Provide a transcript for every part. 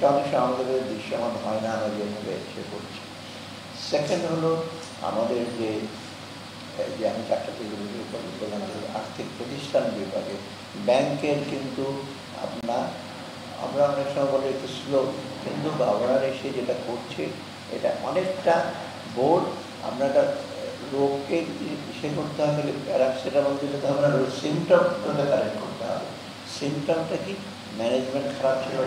এটা অনেক সময় আমাদের দৃশ্যমান হয় না, আমরা যেভাবে এসে করছি। সেকেন্ড হলো আমাদের যে আমি চারটা বললাম যে আর্থিক প্রতিষ্ঠান বিভাগে ব্যাংকের কিন্তু আমরা অনেক সময় বলি একটু স্লো, কিন্তু গভর্নর এসে যেটা করছে এটা অনেকটা বোর্ড। আমরা একটা রোগকে সে করতে হবে, প্যারাসিটামল দিলে তো আমরা সিমটমটা কারেক্ট করতে হবে। সিমটমটা কি? ম্যানেজমেন্ট খারাপ ছিল,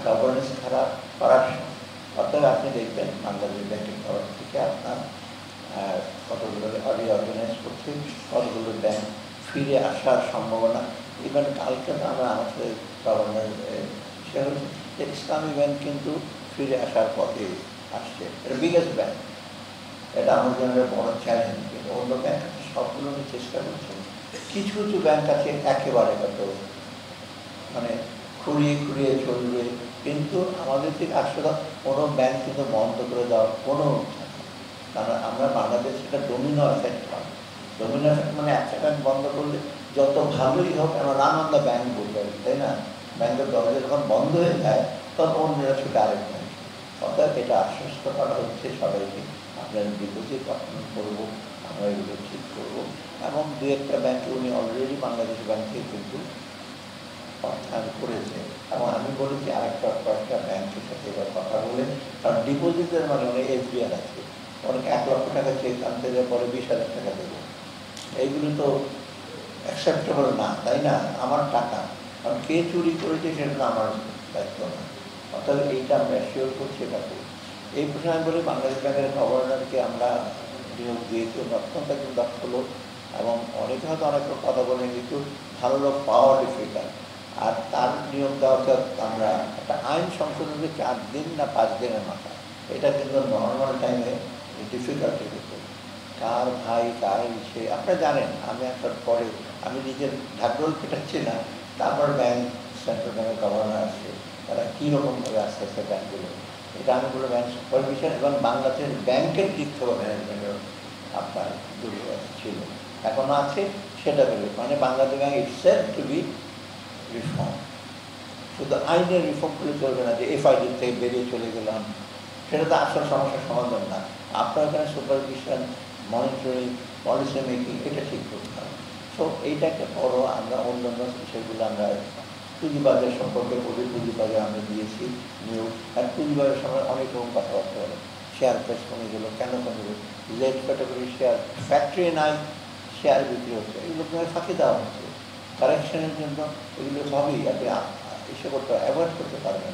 গভর্নেন্স খারাপ, করাপশন। অর্থাৎ আপনি দেখবেন বাংলাদেশ ব্যাংকের তরফ থেকে আপনার কতগুলো রিঅর্গানাইজ করছে, কতগুলো ব্যাংক ফিরে আসার সম্ভাবনা। ইভেন কালকে তো আমরা আমাদের গভর্নর সে হচ্ছে যে ইসলামী ব্যাংক কিন্তু ফিরে আসার পথে আসছে, এটা বিগেস্ট ব্যাংক। এটা আমাদের জন্য বড় চ্যালেঞ্জ। কিন্তু অন্য ব্যাংক আছে সবগুলো চেষ্টা করছে, কিছু কিছু ব্যাংক আছে একেবারে কত মানে খুঁড়িয়ে খুঁড়িয়ে চলবে। কিন্তু আমাদের থেকে আসলে কোনো ব্যাংক কিন্তু বন্ধ করে দেওয়ার কোনো, কারণ আমরা বাংলাদেশ এটা ডোমিনো এফেক্ট হয়। ডোমিনো এফেক্ট মানে একটা ব্যাংক বন্ধ করলে যত ভালোই হোক আমরা রান অন দ্য ব্যাংক বলতে পারি, তাই না? ব্যাংকের দরজা যখন বন্ধ হয়ে যায় তখন অন্যরা ছুটে আরেক ব্যাংক। অর্থাৎ এটা আশ্বস্ত করা হচ্ছে সবাইকে, আপনার ডিপোজিট গঠন করবো, আমরা এগুলো ঠিক করবো। এবং দু একটা ব্যাংকে উনি অলরেডি বাংলাদেশ ব্যাংকে কিন্তু অর্থায়ন করেছে। এবং আমি বলেছি আরেকটা কয়েকটা ব্যাংকের সাথে এবার কথা বলে, কারণ ডিপোজিটের মানে অনেক এসবিআর আছে, অনেক 1 লক্ষ টাকা চেক আনতে যাওয়ার পরে 20,000 টাকা দেবো, এইগুলো তো অ্যাকসেপ্টেবল না, তাই না? আমার টাকা, কারণ কে চুরি করেছে সেটা তো আমার দায়িত্ব না। অর্থাৎ এইটা আমরা শিওর করছি, এটা করি। এই প্রশ্নে আমি বলি বাংলাদেশ ব্যাংকের গভর্নরকে আমরা নিয়োগ দিয়েছি, অত্যন্ত একজন দক্ষ লোক, এবং অনেকে হয়তো অনেক কথা বলেন কিন্তু ভালো লোক পাওয়া ডিফিকাল্ট। আর তার নিয়োগ দেওয়াটা আমরা একটা আইন সংশোধন 4 দিন না 5 দিনের মাথায়, এটা কিন্তু নর্মাল টাইমে ডিফিকাল্টি হতো। কার ভাই কার সে আপনারা জানেন, আমি একটা পরে আমি নিজের ঢাকঢোল পেটাচ্ছি না, তারপর ব্যাংক সেন্ট্রাল ব্যাংকের গভর্নর আসছে, তারা কীরকমভাবে আস্তে আস্তে ব্যাংকগুলো, এটা আমি বলে ব্যাংক সুপারভিশন এবং বাংলাদেশের ব্যাংকের দিক থেকে ম্যানেজমেন্টের আপনার দুর্বল ছিল, এখনও আছে। সেটা বলে মানে Bangladesh bank itself to be reform. শুধু আইনের রিফর্ম করে চলবে না যে এফআইডি থেকে বেরিয়ে চলে গেলাম, সেটা তো আসল সমস্যার সমাধান না। আপনার এখানে সুপারভিশন, মনিটরিং, পলিসি মেকিং এটা ঠিক করতে হবে। সো এইটা একটা বড়, আমরা অন্যান্য বিষয়গুলো আমরা পুঁজিবাজার সম্পর্কে বলি, পুঁজিবাজার আমরা দিয়েছি নিয়োগ। আর পুঁজিবাজারের সময় অনেক রকম কথাবার্তা বলে, শেয়ার প্রাইস কমে গেলো, কেন কমে গেল, লেট ক্যাটাগরি শেয়ার, ফ্যাক্টরি নাই শেয়ার বিক্রি হচ্ছে, এগুলো ফাঁকি দেওয়া হচ্ছে। কারেকশনের জন্য এগুলো সবই আপনি এসে করতে অ্যাভয়েড করতে পারবেন।